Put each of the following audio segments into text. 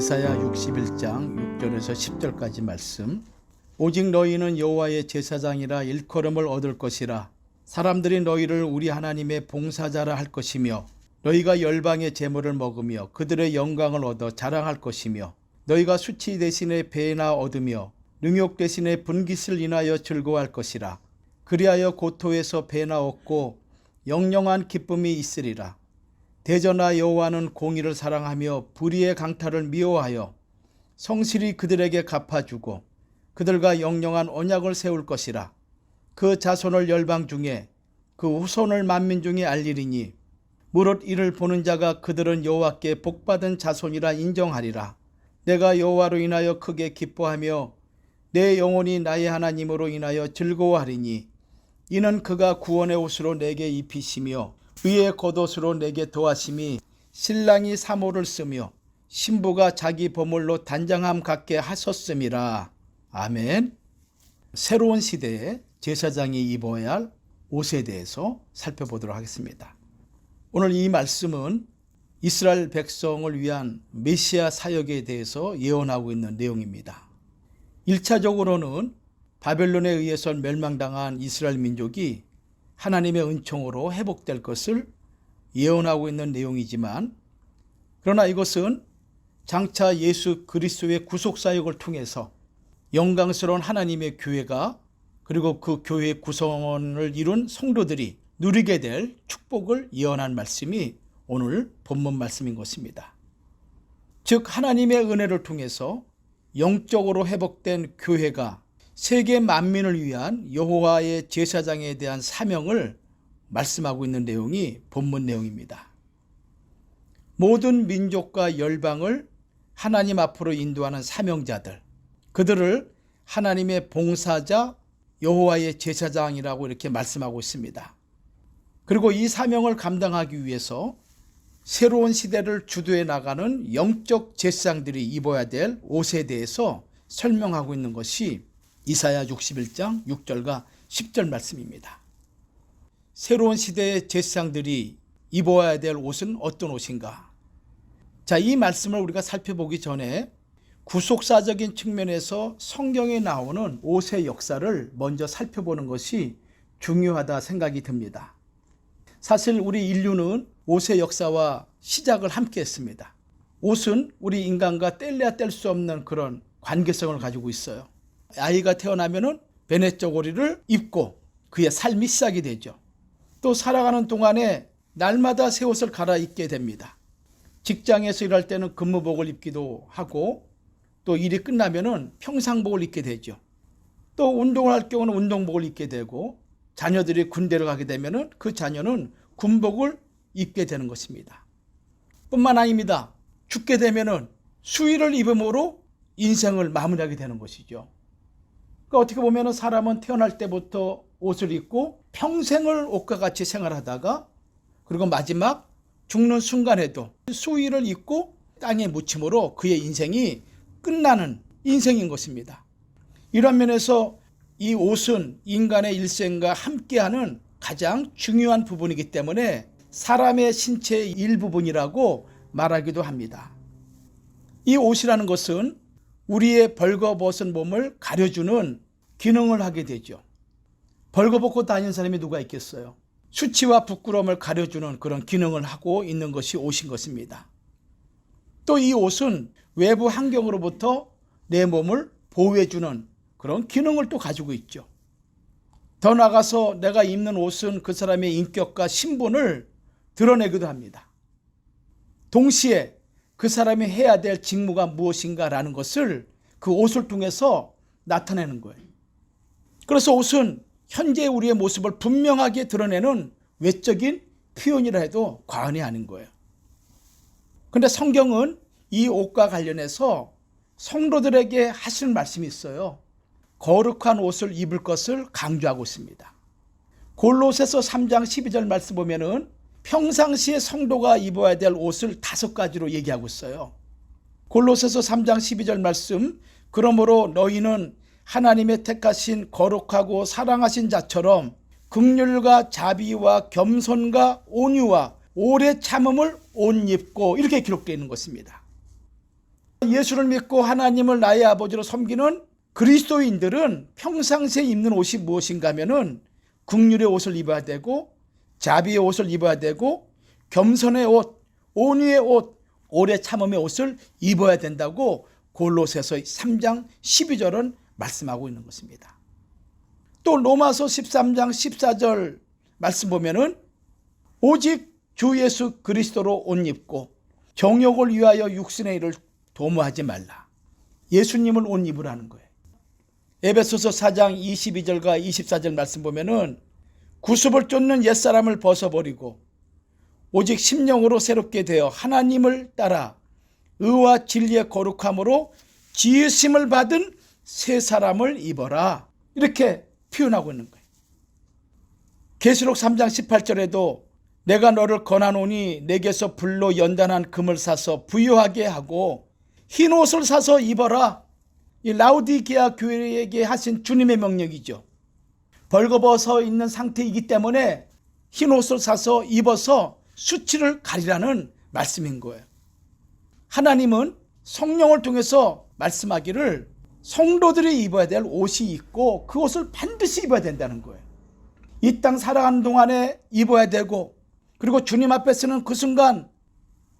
이사야 61장 6절에서 10절까지 말씀. 오직 너희는 여호와의 제사장이라 일컬음을 얻을 것이라. 사람들이 너희를 우리 하나님의 봉사자라 할 것이며 너희가 열방의 제물을 먹으며 그들의 영광을 얻어 자랑할 것이며 너희가 수치 대신에 배나 얻으며 능욕 대신에 분깃을 인하여 즐거워할 것이라. 그리하여 고토에서 배나 얻고 영영한 기쁨이 있으리라. 대저나 여호와는 공의를 사랑하며 불의의 강탈을 미워하여 성실히 그들에게 갚아주고 그들과 영영한 언약을 세울 것이라. 그 자손을 열방 중에 그 후손을 만민 중에 알리리니 무릇 이를 보는 자가 그들은 여호와께 복받은 자손이라 인정하리라. 내가 여호와로 인하여 크게 기뻐하며 내 영혼이 나의 하나님으로 인하여 즐거워하리니 이는 그가 구원의 옷으로 내게 입히시며 의의 겉옷으로 내게 도하심이 신랑이 사모를 쓰며 신부가 자기 보물로 단장함 같게 하셨음이라. 아멘. 새로운 시대에 제사장이 입어야 할 옷에 대해서 살펴보도록 하겠습니다. 오늘 이 말씀은 이스라엘 백성을 위한 메시아 사역에 대해서 예언하고 있는 내용입니다. 1차적으로는 바벨론에 의해서 멸망당한 이스라엘 민족이 하나님의 은총으로 회복될 것을 예언하고 있는 내용이지만, 그러나 이것은 장차 예수 그리스도의 구속사역을 통해서 영광스러운 하나님의 교회가 그리고 그 교회의 구성원을 이룬 성도들이 누리게 될 축복을 예언한 말씀이 오늘 본문 말씀인 것입니다. 즉 하나님의 은혜를 통해서 영적으로 회복된 교회가 세계 만민을 위한 여호와의 제사장에 대한 사명을 말씀하고 있는 내용이 본문 내용입니다. 모든 민족과 열방을 하나님 앞으로 인도하는 사명자들, 그들을 하나님의 봉사자 여호와의 제사장이라고 이렇게 말씀하고 있습니다. 그리고 이 사명을 감당하기 위해서 새로운 시대를 주도해 나가는 영적 제사장들이 입어야 될 옷에 대해서 설명하고 있는 것이 이사야 61장 6절과 10절 말씀입니다. 새로운 시대의 제사장들이 입어야 될 옷은 어떤 옷인가? 자, 이 말씀을 우리가 살펴보기 전에 구속사적인 측면에서 성경에 나오는 옷의 역사를 먼저 살펴보는 것이 중요하다 생각이 듭니다. 사실 우리 인류는 옷의 역사와 시작을 함께 했습니다. 옷은 우리 인간과 뗄래야 뗄 수 없는 그런 관계성을 가지고 있어요. 아이가 태어나면은 베네저고리를 입고 그의 삶이 시작이 되죠. 또 살아가는 동안에 날마다 새 옷을 갈아입게 됩니다. 직장에서 일할 때는 근무복을 입기도 하고 또 일이 끝나면은 평상복을 입게 되죠. 또 운동을 할 경우는 운동복을 입게 되고 자녀들이 군대를 가게 되면은 그 자녀는 군복을 입게 되는 것입니다. 뿐만 아닙니다. 죽게 되면은 수의를 입음으로 인생을 마무리하게 되는 것이죠. 그러니까 어떻게 보면 사람은 태어날 때부터 옷을 입고 평생을 옷과 같이 생활하다가 그리고 마지막 죽는 순간에도 수의를 입고 땅에 묻힘으로 그의 인생이 끝나는 인생인 것입니다. 이런 면에서 이 옷은 인간의 일생과 함께하는 가장 중요한 부분이기 때문에 사람의 신체의 일부분이라고 말하기도 합니다. 이 옷이라는 것은 우리의 벌거벗은 몸을 가려주는 기능을 하게 되죠. 벌거벗고 다니는 사람이 누가 있겠어요? 수치와 부끄러움을 가려주는 그런 기능을 하고 있는 것이 옷인 것입니다. 또 이 옷은 외부 환경으로부터 내 몸을 보호해주는 그런 기능을 또 가지고 있죠. 더 나아가서 내가 입는 옷은 그 사람의 인격과 신분을 드러내기도 합니다. 동시에 그 사람이 해야 될 직무가 무엇인가라는 것을 그 옷을 통해서 나타내는 거예요. 그래서 옷은 현재 우리의 모습을 분명하게 드러내는 외적인 표현이라 해도 과언이 아닌 거예요. 그런데 성경은 이 옷과 관련해서 성도들에게 하시는 말씀이 있어요. 거룩한 옷을 입을 것을 강조하고 있습니다. 골로새서 3장 12절 말씀 보면은 평상시에 성도가 입어야 될 옷을 5가지로 얘기하고 있어요. 골로새서 3장 12절 말씀, 그러므로 너희는 하나님의 택하신 거룩하고 사랑하신 자처럼 긍휼과 자비와 겸손과 온유와 오래 참음을 옷 입고 이렇게 기록되어 있는 것입니다. 예수를 믿고 하나님을 나의 아버지로 섬기는 그리스도인들은 평상시에 입는 옷이 무엇인가 하면은 긍휼의 옷을 입어야 되고 자비의 옷을 입어야 되고 겸손의 옷, 온유의 옷, 오래 참음의 옷을 입어야 된다고 골로새서 3장 12절은 말씀하고 있는 것입니다. 또 로마서 13장 14절 말씀 보면은 오직 주 예수 그리스도로 옷 입고 정욕을 위하여 육신의 일을 도모하지 말라. 예수님을 옷 입으라는 거예요. 에베소서 4장 22절과 24절 말씀 보면은 구습을 쫓는 옛사람을 벗어버리고 오직 심령으로 새롭게 되어 하나님을 따라 의와 진리의 거룩함으로 지으심을 받은 새 사람을 입어라. 이렇게 표현하고 있는 거예요. 계시록 3장 18절에도 내가 너를 권하노니 내게서 불로 연단한 금을 사서 부유하게 하고 흰 옷을 사서 입어라. 이 라우디게아 교회에게 하신 주님의 명령이죠. 벌거벗어 있는 상태이기 때문에 흰 옷을 사서 입어서 수치를 가리라는 말씀인 거예요. 하나님은 성령을 통해서 말씀하기를 성도들이 입어야 될 옷이 있고 그 옷을 반드시 입어야 된다는 거예요. 이 땅 살아가는 동안에 입어야 되고 그리고 주님 앞에 서는 그 순간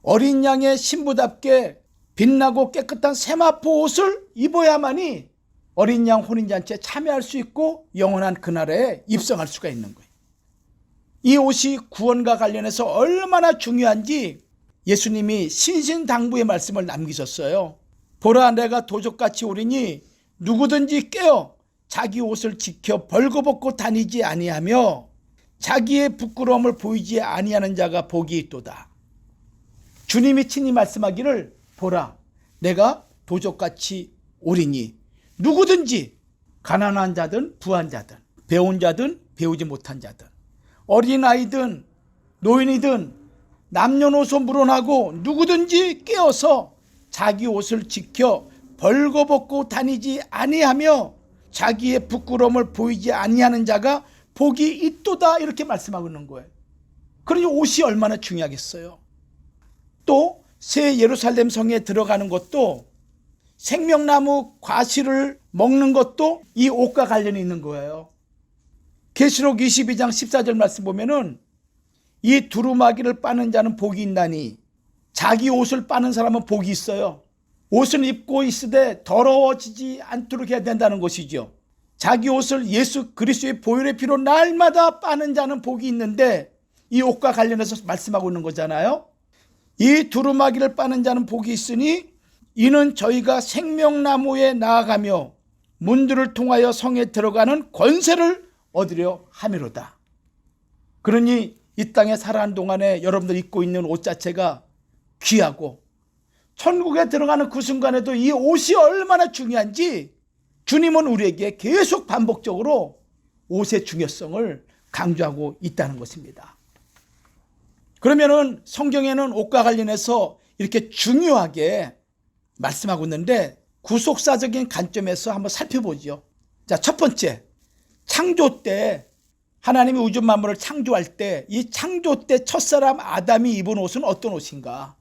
어린 양의 신부답게 빛나고 깨끗한 세마포 옷을 입어야만이 어린 양 혼인잔치에 참여할 수 있고 영원한 그날에 입성할 수가 있는 거예요. 이 옷이 구원과 관련해서 얼마나 중요한지 예수님이 신신당부의 말씀을 남기셨어요. 보라 내가 도적같이 오리니 누구든지 깨어 자기 옷을 지켜 벌거벗고 다니지 아니하며 자기의 부끄러움을 보이지 아니하는 자가 복이 있도다. 주님이 친히 말씀하기를 보라 내가 도적같이 오리니 누구든지 가난한 자든 부한 자든 배운 자든 배우지 못한 자든 어린아이든 노인이든 남녀노소 물어나고 누구든지 깨어서 자기 옷을 지켜 벌거벗고 다니지 아니하며 자기의 부끄러움을 보이지 아니하는 자가 복이 있도다. 이렇게 말씀하고 있는 거예요. 그러니 옷이 얼마나 중요하겠어요. 또 새 예루살렘 성에 들어가는 것도 생명나무 과실을 먹는 것도 이 옷과 관련이 있는 거예요. 계시록 22장 14절 말씀 보면은 이 두루마기를 빠는 자는 복이 있나니 자기 옷을 빠는 사람은 복이 있어요. 옷을 입고 있으되 더러워지지 않도록 해야 된다는 것이죠. 자기 옷을 예수 그리스도의 보혈의 피로 날마다 빠는 자는 복이 있는데 이 옷과 관련해서 말씀하고 있는 거잖아요. 이 두루마기를 빠는 자는 복이 있으니 이는 저희가 생명나무에 나아가며 문들을 통하여 성에 들어가는 권세를 얻으려 함이로다. 그러니 이 땅에 살아가는 동안에 여러분들 입고 있는 옷 자체가 귀하고 천국에 들어가는 그 순간에도 이 옷이 얼마나 중요한지 주님은 우리에게 계속 반복적으로 옷의 중요성을 강조하고 있다는 것입니다. 그러면은 성경에는 옷과 관련해서 이렇게 중요하게 말씀하고 있는데 구속사적인 관점에서 한번 살펴보죠. 자, 첫 번째, 창조 때 하나님이 우주 만물을 창조할 때 이 창조 때 첫사람 아담이 입은 옷은 어떤 옷인가?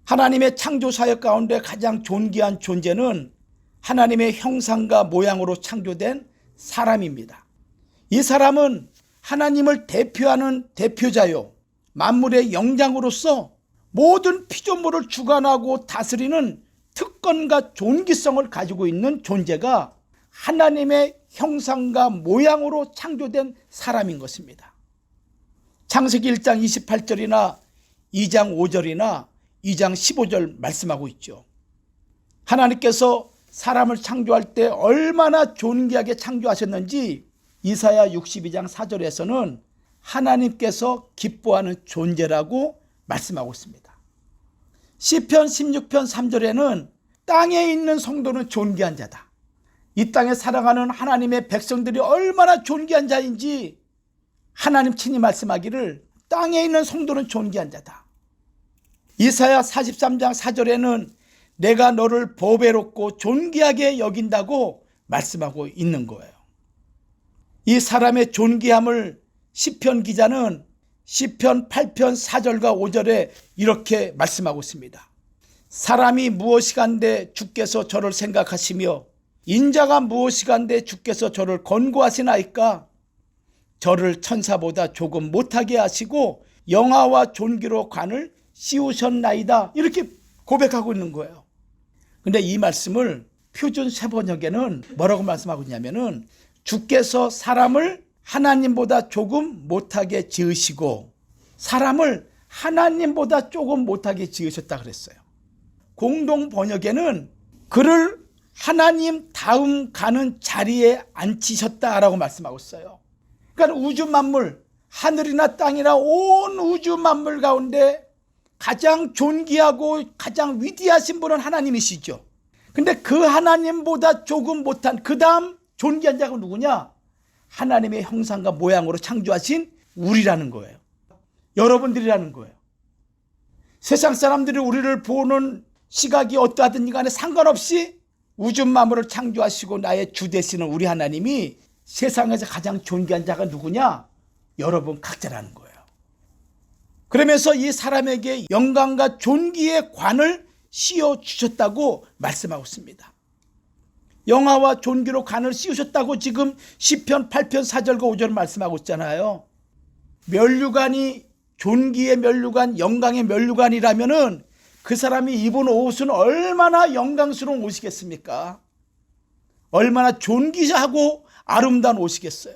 하나님의 창조 사역 가운데 가장 존귀한 존재는 하나님의 형상과 모양으로 창조된 사람입니다. 이 사람은 하나님을 대표하는 대표자요, 만물의 영장으로서 모든 피조물을 주관하고 다스리는 특권과 존귀성을 가지고 있는 존재가 하나님의 형상과 모양으로 창조된 사람인 것입니다. 창세기 1장 28절이나 2장 5절이나 2장 15절 말씀하고 있죠. 하나님께서 사람을 창조할 때 얼마나 존귀하게 창조하셨는지 이사야 62장 4절에서는 하나님께서 기뻐하는 존재라고 말씀하고 있습니다. 시편 16편 3절에는 땅에 있는 성도는 존귀한 자다. 이 땅에 살아가는 하나님의 백성들이 얼마나 존귀한 자인지 하나님 친히 말씀하기를 땅에 있는 성도는 존귀한 자다. 이사야 43장 4절에는 내가 너를 보배롭고 존귀하게 여긴다고 말씀하고 있는 거예요. 이 사람의 존귀함을 시편 기자는 시편 8편 4절과 5절에 이렇게 말씀하고 있습니다. 사람이 무엇이간데 주께서 저를 생각하시며 인자가 무엇이간데 주께서 저를 권고하시나이까. 저를 천사보다 조금 못하게 하시고 영화와 존귀로 관을 씌우셨나이다. 이렇게 고백하고 있는 거예요. 근데 이 말씀을 표준 세번역에는 뭐라고 말씀하고 있냐면은 주께서 사람을 하나님보다 조금 못하게 지으시고 사람을 하나님보다 조금 못하게 지으셨다 그랬어요. 공동 번역에는 그를 하나님 다음 가는 자리에 앉히셨다라고 말씀하고 있어요. 그러니까 우주 만물, 하늘이나 땅이나 온 우주 만물 가운데 가장 존귀하고 가장 위대하신 분은 하나님이시죠. 근데 그 하나님보다 조금 못한 그 다음 존귀한 자가 누구냐? 하나님의 형상과 모양으로 창조하신 우리라는 거예요. 여러분들이라는 거예요. 세상 사람들이 우리를 보는 시각이 어떠하든지 간에 상관없이 우주 만물을 창조하시고 나의 주 되시는 우리 하나님이 세상에서 가장 존귀한 자가 누구냐? 여러분 각자라는 거예요. 그러면서 이 사람에게 영광과 존귀의 관을 씌워주셨다고 말씀하고 있습니다. 영화와 존귀로 관을 씌우셨다고 지금 시편 8편 4절과 5절 말씀하고 있잖아요. 면류관이 존귀의 면류관, 영광의 면류관이라면은 그 사람이 입은 옷은 얼마나 영광스러운 옷이겠습니까? 얼마나 존귀하고 아름다운 옷이겠어요.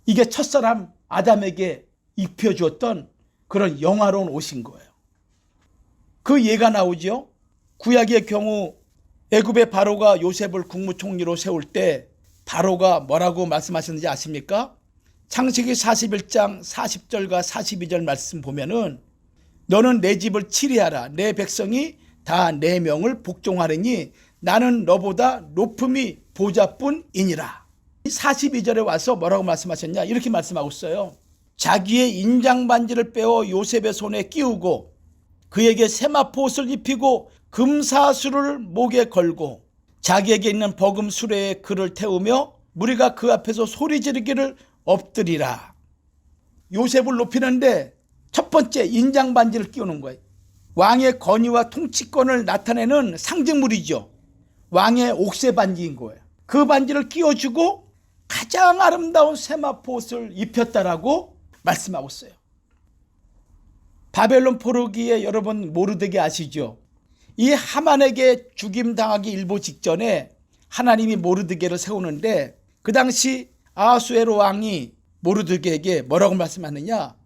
이게 첫사람 아담에게 입혀주었던 그런 영화로운 옷인 거예요. 그 예가 나오죠. 구약의 경우 애굽의 바로가 요셉을 국무총리로 세울 때 바로가 뭐라고 말씀하셨는지 아십니까? 창세기 41장 40절과 42절 말씀 보면은 너는 내 집을 치리하라. 내 백성이 다 내 명을 복종하리니 나는 너보다 높음이 보좌뿐이니라. 42절에 와서 뭐라고 말씀하셨냐? 이렇게 말씀하고 있어요. 자기의 인장 반지를 빼어 요셉의 손에 끼우고 그에게 세마포 옷을 입히고 금사슬을 목에 걸고 자기에게 있는 버금 수레에 그를 태우며 무리가 그 앞에서 소리 지르기를 엎드리라. 요셉을 높이는데 첫 번째 인장 반지를 끼우는 거예요. 왕의 권위와 통치권을 나타내는 상징물이죠. 왕의 옥새 반지인 거예요. 그 반지를 끼워주고 가장 아름다운 세마포 옷을 입혔다라고 말씀하고 있어요. 바벨론 포로기에 여러분 모르드게 아시죠? 이 하만에게 죽임당하기 일보 직전에 하나님이 모르드게를 세우는데 그 당시 아하수에로 왕이 모르드게에게 뭐라고 말씀하느냐?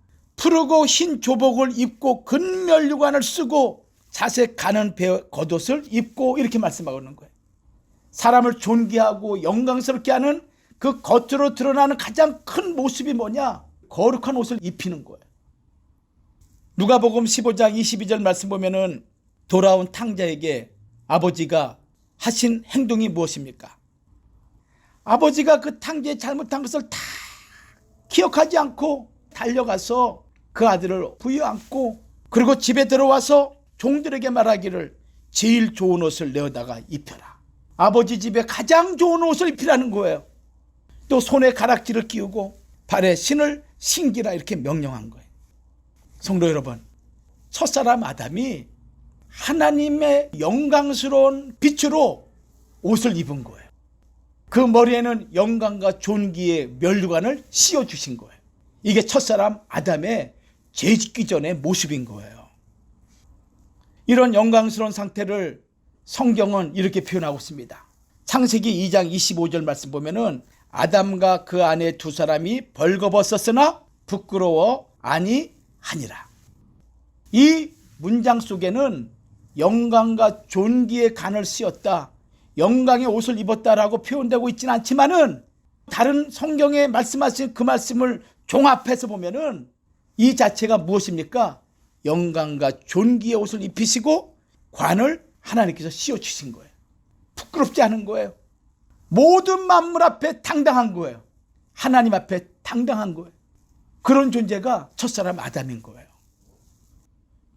푸르고 흰 조복을 입고 근면류관을 쓰고 자색 가는 겉옷을 입고 이렇게 말씀하고 있는 거예요. 사람을 존귀하고 영광스럽게 하는 그 겉으로 드러나는 가장 큰 모습이 뭐냐? 거룩한 옷을 입히는 거예요. 누가복음 15장 22절 말씀 보면은 돌아온 탕자에게 아버지가 하신 행동이 무엇입니까? 아버지가 그 탕자의 잘못한 것을 다 기억하지 않고 달려가서 그 아들을 부여안고 그리고 집에 들어와서 종들에게 말하기를 제일 좋은 옷을 내어다가 입혀라. 아버지 집에 가장 좋은 옷을 입히라는 거예요. 또 손에 가락지를 끼우고 발에 신을 신기라 이렇게 명령한 거예요. 성도 여러분, 첫사람 아담이 하나님의 영광스러운 빛으로 옷을 입은 거예요. 그 머리에는 영광과 존귀의 면류관을 씌워주신 거예요. 이게 첫사람 아담의 죄 짓기 전의 모습인 거예요. 이런 영광스러운 상태를 성경은 이렇게 표현하고 있습니다. 창세기 2장 25절 말씀 보면은 아담과 그 아내 두 사람이 벌거벗었으나 부끄러워 아니하니라. 이 문장 속에는 영광과 존귀의 간을 씌웠다, 영광의 옷을 입었다라고 표현되고 있지는 않지만은 다른 성경에 말씀하신 그 말씀을 종합해서 보면은 이 자체가 무엇입니까? 영광과 존귀의 옷을 입히시고 관을 하나님께서 씌워주신 거예요. 부끄럽지 않은 거예요. 모든 만물 앞에 당당한 거예요. 하나님 앞에 당당한 거예요. 그런 존재가 첫사람 아담인 거예요.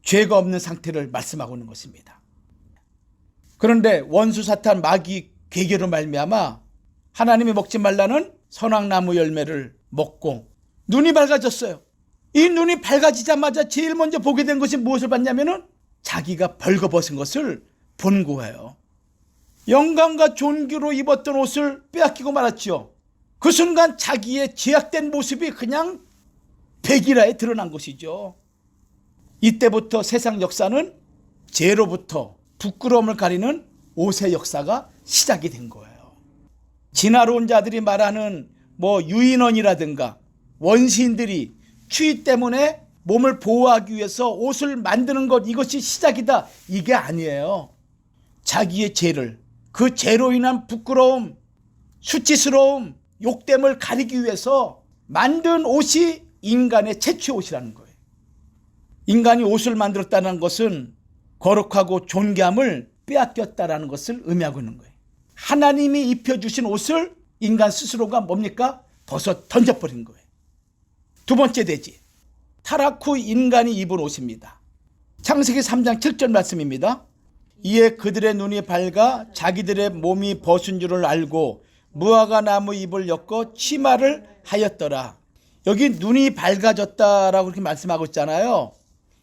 죄가 없는 상태를 말씀하고 있는 것입니다. 그런데 원수 사탄 마귀 계계로 말미암아 하나님이 먹지 말라는 선악나무 열매를 먹고 눈이 밝아졌어요. 이 눈이 밝아지자마자 제일 먼저 보게 된 것이 무엇을 봤냐면은 자기가 벌거벗은 것을 본 거예요. 영광과 존귀로 입었던 옷을 빼앗기고 말았죠. 그 순간 자기의 제약된 모습이 그냥 백일화에 드러난 것이죠. 이때부터 세상 역사는 죄로부터 부끄러움을 가리는 옷의 역사가 시작이 된 거예요. 진화론 자들이 말하는 유인원이라든가 원시인들이 추위 때문에 몸을 보호하기 위해서 옷을 만드는 것, 이것이 시작이다, 이게 아니에요. 자기의 죄를, 그 죄로 인한 부끄러움, 수치스러움, 욕됨을 가리기 위해서 만든 옷이 인간의 최초의 옷이라는 거예요. 인간이 옷을 만들었다는 것은 거룩하고 존귀함을 빼앗겼다라는 것을 의미하고 있는 거예요. 하나님이 입혀주신 옷을 인간 스스로가 뭡니까? 벗어 던져버린 거예요. 두 번째 대지, 타락 후 인간이 입은 옷입니다. 창세기 3장 7절 말씀입니다. 이에 그들의 눈이 밝아 자기들의 몸이 벗은 줄을 알고 무화과 나무 잎을 엮어 치마를 하였더라. 여기 눈이 밝아졌다라고 그렇게 말씀하고 있잖아요.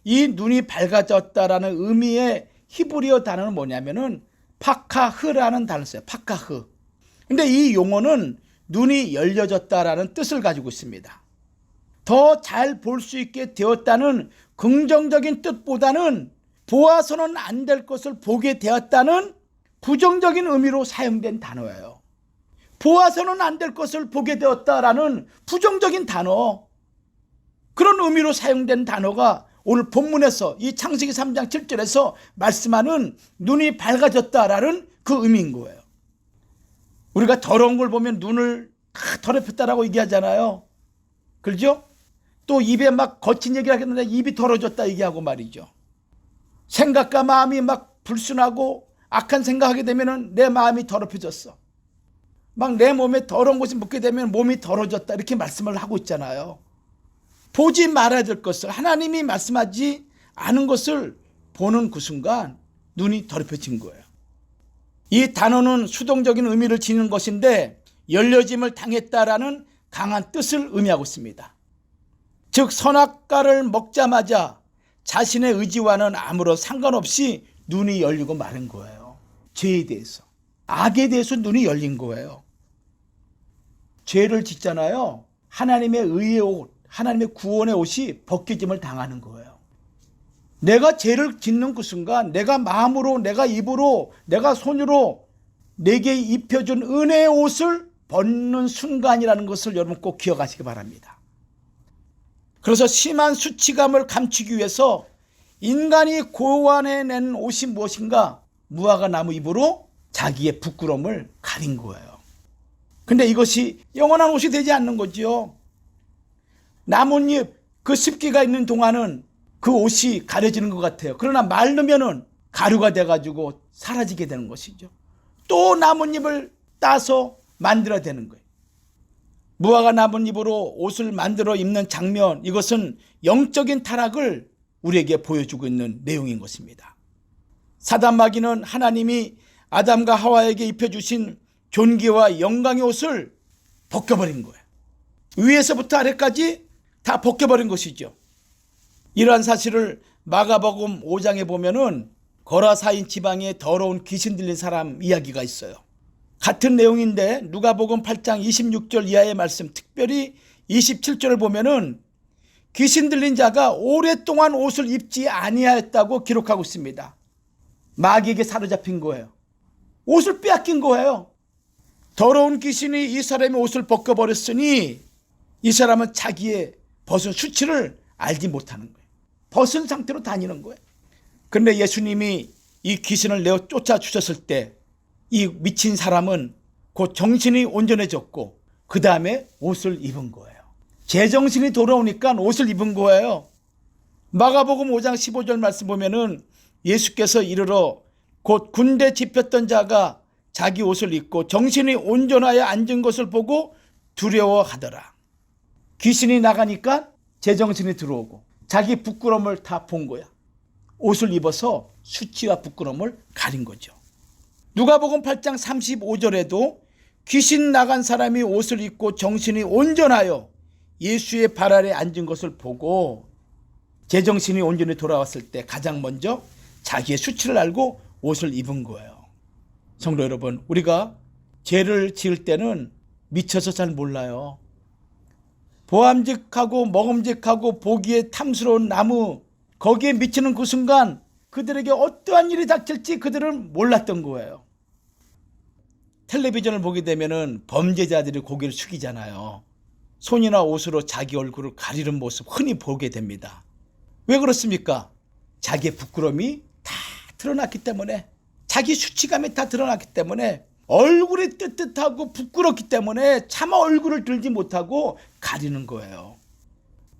이 눈이 밝아졌다라는 의미의 히브리어 단어는 뭐냐면은 파카흐라는 단어를 써요. 파카흐. 근데 이 용어는 눈이 열려졌다라는 뜻을 가지고 있습니다. 더 잘 볼 수 있게 되었다는 긍정적인 뜻보다는 보아서는 안 될 것을 보게 되었다는 부정적인 의미로 사용된 단어예요. 보아서는 안 될 것을 보게 되었다라는 부정적인 단어, 그런 의미로 사용된 단어가 오늘 본문에서 이 창세기 3장 7절에서 말씀하는 눈이 밝아졌다라는 그 의미인 거예요. 우리가 더러운 걸 보면 눈을 더럽혔다라고 얘기하잖아요. 그렇죠? 또 입에 막 거친 얘기를 하겠는데 입이 더러워졌다 얘기하고 말이죠. 생각과 마음이 막 불순하고 악한 생각하게 되면 내 마음이 더럽혀졌어. 막 내 몸에 더러운 것이 묻게 되면 몸이 더러워졌다, 이렇게 말씀을 하고 있잖아요. 보지 말아야 될 것을, 하나님이 말씀하지 않은 것을 보는 그 순간 눈이 더럽혀진 거예요. 이 단어는 수동적인 의미를 지니는 것인데 열려짐을 당했다라는 강한 뜻을 의미하고 있습니다. 즉 선악과를 먹자마자 자신의 의지와는 아무런 상관없이 눈이 열리고 마른 거예요. 죄에 대해서, 악에 대해서 눈이 열린 거예요. 죄를 짓잖아요. 하나님의 의의 옷, 하나님의 구원의 옷이 벗겨짐을 당하는 거예요. 내가 죄를 짓는 그 순간 내가 마음으로, 내가 입으로, 내가 손으로 내게 입혀준 은혜의 옷을 벗는 순간이라는 것을 여러분 꼭 기억하시기 바랍니다. 그래서 심한 수치감을 감추기 위해서 인간이 고안해낸 옷이 무엇인가? 무화과 나무 잎으로 자기의 부끄러움을 가린 거예요. 근데 이것이 영원한 옷이 되지 않는 거죠. 나뭇잎, 그 습기가 있는 동안은 그 옷이 가려지는 것 같아요. 그러나 마르면은 가루가 돼가지고 사라지게 되는 것이죠. 또 나뭇잎을 따서 만들어야 되는 거예요. 무화과 나뭇잎으로 옷을 만들어 입는 장면, 이것은 영적인 타락을 우리에게 보여주고 있는 내용인 것입니다. 사단 마귀는 하나님이 아담과 하와에게 입혀주신 존귀와 영광의 옷을 벗겨버린 거예요. 위에서부터 아래까지 다 벗겨버린 것이죠. 이러한 사실을 마가복음 5장에 보면은 거라사인 지방에 더러운 귀신 들린 사람 이야기가 있어요. 같은 내용인데 누가복음 8장 26절 이하의 말씀, 특별히 27절을 보면은 귀신 들린 자가 오랫동안 옷을 입지 아니하였다고 기록하고 있습니다. 마귀에게 사로잡힌 거예요. 옷을 빼앗긴 거예요. 더러운 귀신이 이 사람의 옷을 벗겨버렸으니 이 사람은 자기의 벗은 수치를 알지 못하는 거예요. 벗은 상태로 다니는 거예요. 그런데 예수님이 이 귀신을 내어 쫓아주셨을 때 이 미친 사람은 곧 정신이 온전해졌고 그 다음에 옷을 입은 거예요. 제정신이 돌아오니까 옷을 입은 거예요. 마가복음 5장 15절 말씀 보면은 예수께서 이르러 곧 군대 집혔던 자가 자기 옷을 입고 정신이 온전하여 앉은 것을 보고 두려워하더라. 귀신이 나가니까 제정신이 들어오고 자기 부끄러움을 다 본 거야. 옷을 입어서 수치와 부끄러움을 가린 거죠. 누가복음 8장 35절에도 귀신 나간 사람이 옷을 입고 정신이 온전하여 예수의 발 아래 앉은 것을 보고 제정신이 온전히 돌아왔을 때 가장 먼저 자기의 수치를 알고 옷을 입은 거예요. 성도 여러분, 우리가 죄를 지을 때는 미쳐서 잘 몰라요. 보암직하고 먹음직하고 보기에 탐스러운 나무, 거기에 미치는 그 순간 그들에게 어떠한 일이 닥칠지 그들은 몰랐던 거예요. 텔레비전을 보게 되면은 범죄자들이 고개를 숙이잖아요. 손이나 옷으로 자기 얼굴을 가리는 모습 흔히 보게 됩니다. 왜 그렇습니까? 자기의 부끄러움이 다 드러났기 때문에, 자기 수치감이 다 드러났기 때문에, 얼굴이 뜨뜻하고 부끄럽기 때문에 차마 얼굴을 들지 못하고 가리는 거예요.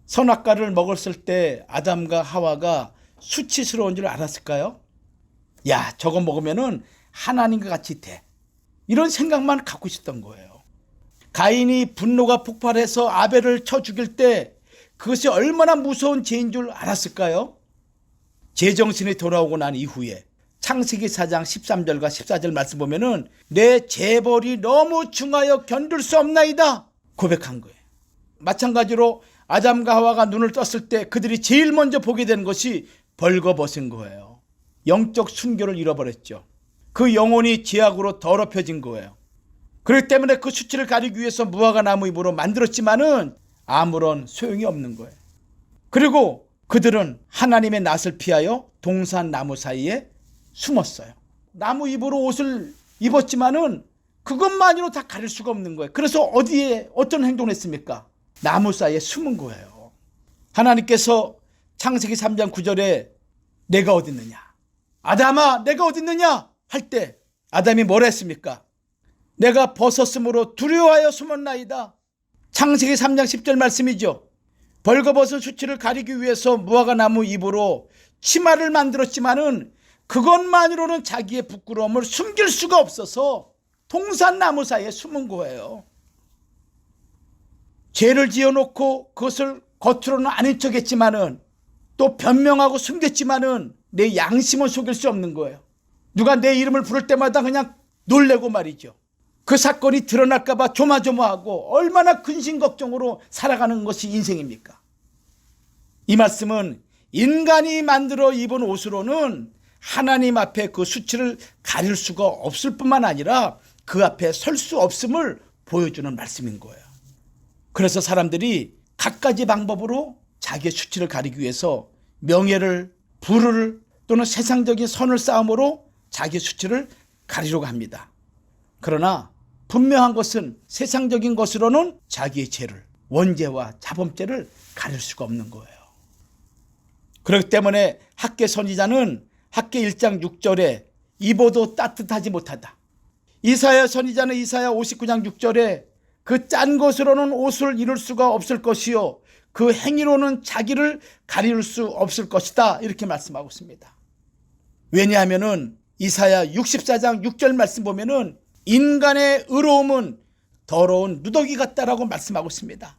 선악과를 먹었을 때 아담과 하와가 수치스러운 줄 알았을까요? 야, 저거 먹으면은 하나님과 같이 돼. 이런 생각만 갖고 있었던 거예요. 가인이 분노가 폭발해서 아벨을 쳐 죽일 때 그것이 얼마나 무서운 죄인 줄 알았을까요? 제정신이 돌아오고 난 이후에 창세기 4장 13절과 14절 말씀 보면은 내 재벌이 너무 중하여 견딜 수 없나이다 고백한 거예요. 마찬가지로 아담과 하와가 눈을 떴을 때 그들이 제일 먼저 보게 된 것이 벌거벗은 거예요. 영적 순교를 잃어버렸죠. 그 영혼이 죄악으로 더럽혀진 거예요. 그렇기 때문에 그 수치를 가리기 위해서 무화과 나무 잎으로 만들었지만은 아무런 소용이 없는 거예요. 그리고 그들은 하나님의 낯을 피하여 동산 나무 사이에 숨었어요. 나무 잎으로 옷을 입었지만은 그것만으로 다 가릴 수가 없는 거예요. 그래서 어디에 어떤 행동을 했습니까? 나무 사이에 숨은 거예요. 하나님께서 창세기 3장 9절에 내가 어디 있느냐, 아담아 내가 어디 있느냐 할 때 아담이 뭐라 했습니까? 내가 벗었으므로 두려워하여 숨었나이다. 창세기 3장 10절 말씀이죠. 벌거벗은 수치를 가리기 위해서 무화과 나무 잎으로 치마를 만들었지만은 그것만으로는 자기의 부끄러움을 숨길 수가 없어서 동산나무 사이에 숨은 거예요. 죄를 지어놓고 그것을 겉으로는 아닌 척했지만은 또 변명하고 숨겼지만은 내 양심은 속일 수 없는 거예요. 누가 내 이름을 부를 때마다 그냥 놀래고 말이죠. 그 사건이 드러날까 봐 조마조마하고 얼마나 근심걱정으로 살아가는 것이 인생입니까? 이 말씀은 인간이 만들어 입은 옷으로는 하나님 앞에 그 수치를 가릴 수가 없을 뿐만 아니라 그 앞에 설 수 없음을 보여주는 말씀인 거예요. 그래서 사람들이 갖가지 방법으로 자기의 수치를 가리기 위해서 명예를, 부를 또는 세상적인 선을 쌓음으로 자기의 수치를 가리려고 합니다. 그러나 분명한 것은 세상적인 것으로는 자기의 죄를, 원죄와 자범죄를 가릴 수가 없는 거예요. 그렇기 때문에 학개 선지자는 학개 1장 6절에 입어도 따뜻하지 못하다. 이사야 선지자는 이사야 59장 6절에 그 짠 것으로는 옷을 이룰 수가 없을 것이요 그 행위로는 자기를 가릴 수 없을 것이다 이렇게 말씀하고 있습니다. 왜냐하면은 이사야 64장 6절 말씀 보면은 인간의 의로움은 더러운 누더기 같다라고 말씀하고 있습니다.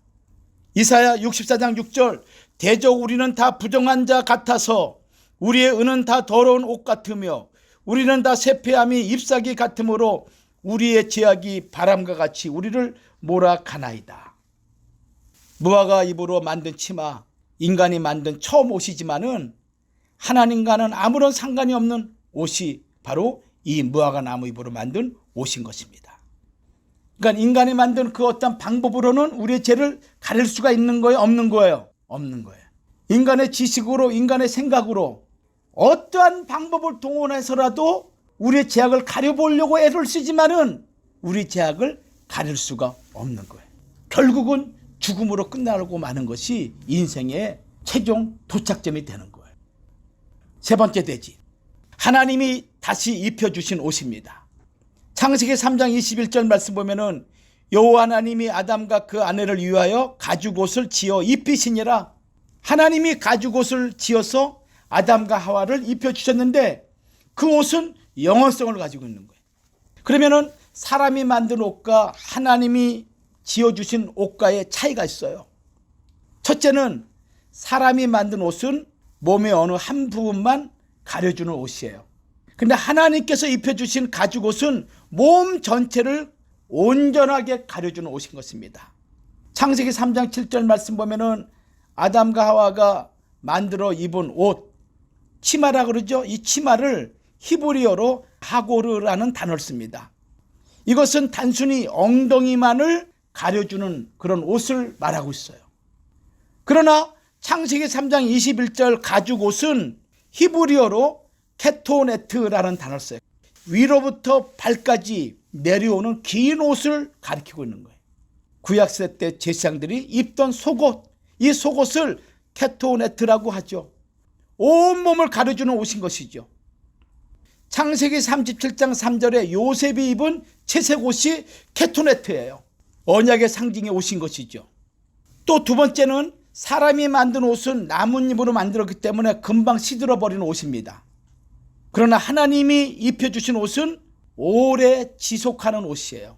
이사야 64장 6절 대적 우리는 다 부정한 자 같아서 우리의 의는 다 더러운 옷 같으며 우리는 다 세폐함이 잎사귀 같으므로 우리의 죄악이 바람과 같이 우리를 몰아가나이다. 무화과 잎으로 만든 치마, 인간이 만든 처음 옷이지만은 하나님과는 아무런 상관이 없는 옷이 바로 이 무화과 나무 잎으로 만든 옷인 것입니다. 그러니까 인간이 만든 그 어떤 방법으로는 우리의 죄를 가릴 수가 있는 거예요? 없는 거예요? 없는 거예요. 인간의 지식으로, 인간의 생각으로 어떠한 방법을 동원해서라도 우리의 죄악을 가려보려고 애를 쓰지만은 우리 죄악을 가릴 수가 없는 거예요. 결국은 죽음으로 끝나고 마는 것이 인생의 최종 도착점이 되는 거예요. 세 번째 대지, 하나님이 다시 입혀주신 옷입니다. 창세기 3장 21절 말씀 보면은 여호와 하나님이 아담과 그 아내를 위하여 가죽옷을 지어 입히시니라. 하나님이 가죽옷을 지어서 아담과 하와를 입혀주셨는데 그 옷은 영원성을 가지고 있는 거예요. 그러면은 사람이 만든 옷과 하나님이 지어주신 옷과의 차이가 있어요. 첫째는 사람이 만든 옷은 몸의 어느 한 부분만 가려주는 옷이에요. 근데 하나님께서 입혀주신 가죽옷은 몸 전체를 온전하게 가려주는 옷인 것입니다. 창세기 3장 7절 말씀 보면은 아담과 하와가 만들어 입은 옷, 치마라 그러죠. 이 치마를 히브리어로 하고르라는 단어를 씁니다. 이것은 단순히 엉덩이만을 가려주는 그런 옷을 말하고 있어요. 그러나 창세기 3장 21절 가죽 옷은 히브리어로 케토네트라는 단어를 써요. 위로부터 발까지 내려오는 긴 옷을 가리키고 있는 거예요. 구약시대 때 제사장들이 입던 속옷, 이 속옷을 케토네트라고 하죠. 온몸을 가려주는 옷인 것이죠. 창세기 37장 3절에 요셉이 입은 채색 옷이 케토네트예요. 언약의 상징의 옷인 것이죠. 또 두 번째는 사람이 만든 옷은 나뭇잎으로 만들었기 때문에 금방 시들어버리는 옷입니다. 그러나 하나님이 입혀주신 옷은 오래 지속하는 옷이에요.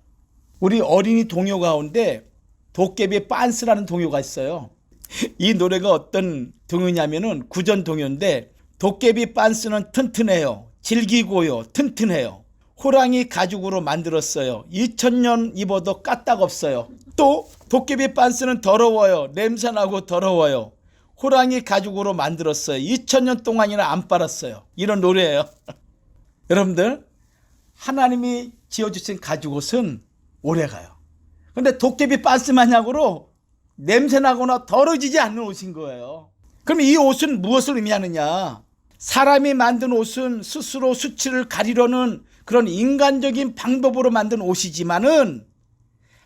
우리 어린이 동요 가운데 도깨비 빤스라는 동요가 있어요. 이 노래가 어떤 동요냐면은 구전 동요인데, 도깨비 빤스는 튼튼해요. 질기고요. 튼튼해요. 호랑이 가죽으로 만들었어요. 2000년 입어도 까딱 없어요. 또 도깨비 빤스는 더러워요. 냄새나고 더러워요. 호랑이 가죽으로 만들었어요. 2000년 동안이나 안 빨았어요. 이런 노래예요. 여러분들, 하나님이 지어주신 가죽옷은 오래가요. 근데 도깨비 빤스 마냥으로 냄새나거나 더러지지 않는 옷인 거예요. 그럼 이 옷은 무엇을 의미하느냐? 사람이 만든 옷은 스스로 수치를 가리려는 그런 인간적인 방법으로 만든 옷이지만은,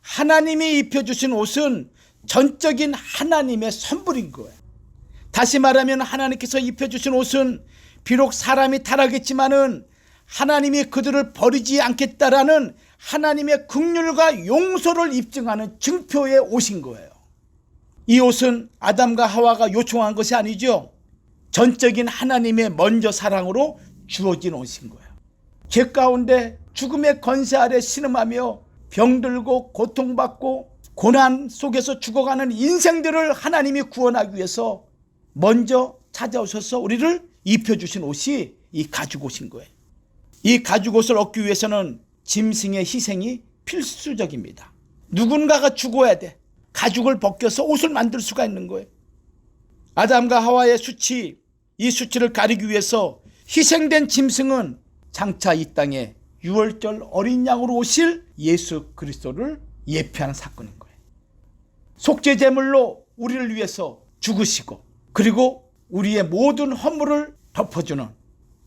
하나님이 입혀주신 옷은 전적인 하나님의 선물인 거예요. 다시 말하면 하나님께서 입혀주신 옷은 비록 사람이 타락했지만은 하나님이 그들을 버리지 않겠다라는 하나님의 긍휼과 용서를 입증하는 증표의 옷인 거예요. 이 옷은 아담과 하와가 요청한 것이 아니죠. 전적인 하나님의 먼저 사랑으로 주어진 옷인 거예요. 죄 가운데 죽음의 권세 아래 신음하며 병들고 고통받고 고난 속에서 죽어가는 인생들을 하나님이 구원하기 위해서 먼저 찾아오셔서 우리를 입혀주신 옷이 이 가죽옷인 거예요. 이 가죽옷을 얻기 위해서는 짐승의 희생이 필수적입니다. 누군가가 죽어야 돼. 가죽을 벗겨서 옷을 만들 수가 있는 거예요. 아담과 하와의 수치, 이 수치를 가리기 위해서 희생된 짐승은 장차 이 땅에 유월절 어린 양으로 오실 예수 그리스도를 예표하는 사건인 거예요. 속죄 제물로 우리를 위해서 죽으시고, 그리고 우리의 모든 허물을 덮어주는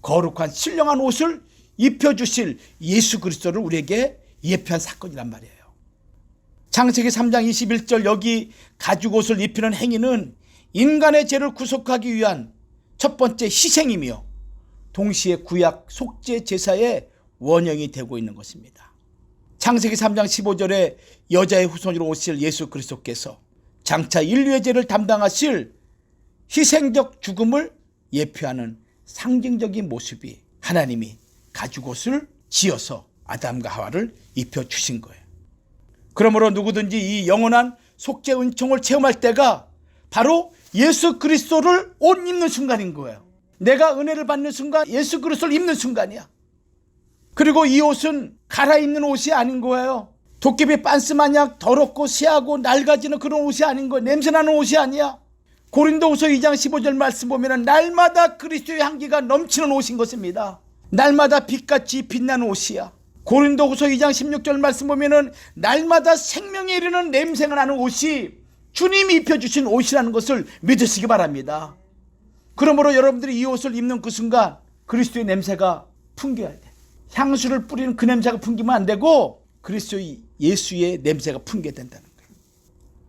거룩한 신령한 옷을 입혀주실 예수 그리스도를 우리에게 예표한 사건이란 말이에요. 창세기 3장 21절 여기 가죽옷을 입히는 행위는 인간의 죄를 구속하기 위한 첫 번째 희생이며 동시에 구약 속죄 제사의 원형이 되고 있는 것입니다. 창세기 3장 15절에 여자의 후손으로 오실 예수 그리스도께서 장차 인류의 죄를 담당하실 희생적 죽음을 예표하는 상징적인 모습이 하나님이 가죽옷을 지어서 아담과 하와를 입혀주신 거예요. 그러므로 누구든지 이 영원한 속죄 은총을 체험할 때가 바로 예수 그리스도를 옷 입는 순간인 거예요. 내가 은혜를 받는 순간 예수 그리스도를 입는 순간이야. 그리고 이 옷은 갈아입는 옷이 아닌 거예요. 도깨비 빤스 마냥 더럽고 새하고 낡아지는 그런 옷이 아닌 거예요. 냄새나는 옷이 아니야. 고린도후서 2장 15절 말씀 보면 날마다 그리스도의 향기가 넘치는 옷인 것입니다. 날마다 빛같이 빛나는 옷이야. 고린도후서 2장 16절 말씀 보면 날마다 생명에 이르는 냄새가 나는 옷이 주님이 입혀주신 옷이라는 것을 믿으시기 바랍니다. 그러므로 여러분들이 이 옷을 입는 그 순간 그리스도의 냄새가 풍겨야 돼. 향수를 뿌리는 그 냄새가 풍기면 안 되고 그리스도의 예수의 냄새가 풍겨야 된다는 거예요.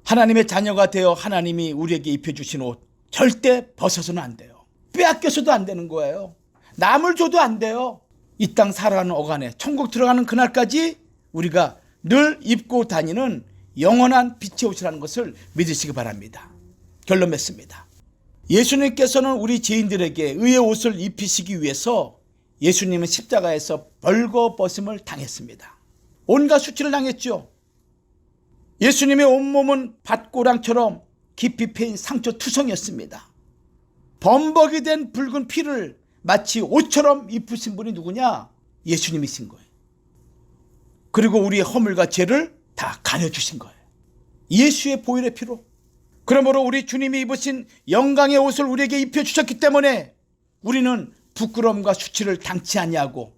하나님의 자녀가 되어 하나님이 우리에게 입혀주신 옷 절대 벗어서는 안 돼요. 빼앗겨서도 안 되는 거예요. 남을 줘도 안 돼요. 이 땅 살아가는 어간에 천국 들어가는 그날까지 우리가 늘 입고 다니는 영원한 빛의 옷이라는 것을 믿으시기 바랍니다. 결론 맺습니다. 예수님께서는 우리 죄인들에게 의의 옷을 입히시기 위해서 예수님은 십자가에서 벌거벗음을 당했습니다. 온갖 수치를 당했죠. 예수님의 온몸은 밭고랑처럼 깊이 패인 상처투성이었습니다. 범벅이 된 붉은 피를 마치 옷처럼 입으신 분이 누구냐? 예수님이신 거예요. 그리고 우리의 허물과 죄를 다 가려주신 거예요. 예수의 보혈의 피로. 그러므로 우리 주님이 입으신 영광의 옷을 우리에게 입혀주셨기 때문에 우리는 부끄러움과 수치를 당치 아니하고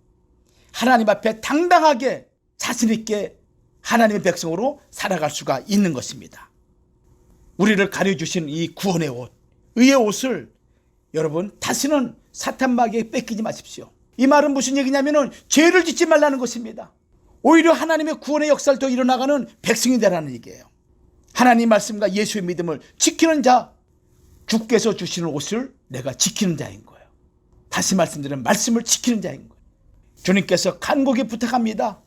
하나님 앞에 당당하게 자신 있게 하나님의 백성으로 살아갈 수가 있는 것입니다. 우리를 가려주신 이 구원의 옷, 의의 옷을 여러분 다시는 사탄 마귀에게 뺏기지 마십시오. 이 말은 무슨 얘기냐면은 죄를 짓지 말라는 것입니다. 오히려 하나님의 구원의 역사를 더 일어나가는 백성이 되라는 얘기예요. 하나님 말씀과 예수의 믿음을 지키는 자, 주께서 주시는 옷을 내가 지키는 자인 거예요. 다시 말씀드리면 말씀을 지키는 자인 거예요. 주님께서 간곡히 부탁합니다.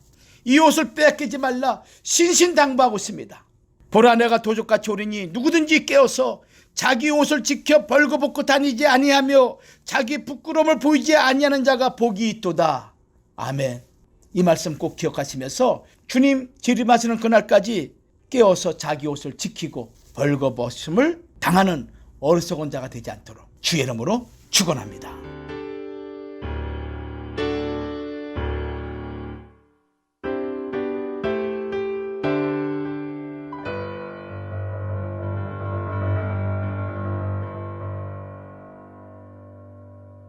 이 옷을 빼앗기지 말라 신신당부하고 있습니다. 보라, 내가 도적같이 오리니 누구든지 깨어서 자기 옷을 지켜 벌거벗고 다니지 아니하며 자기 부끄러움을 보이지 아니하는 자가 복이 있도다. 아멘. 이 말씀 꼭 기억하시면서 주님 재림하시는 그날까지 깨어서 자기 옷을 지키고 벌거벗음을 당하는 어리석은 자가 되지 않도록 주의 이름으로 축원합니다.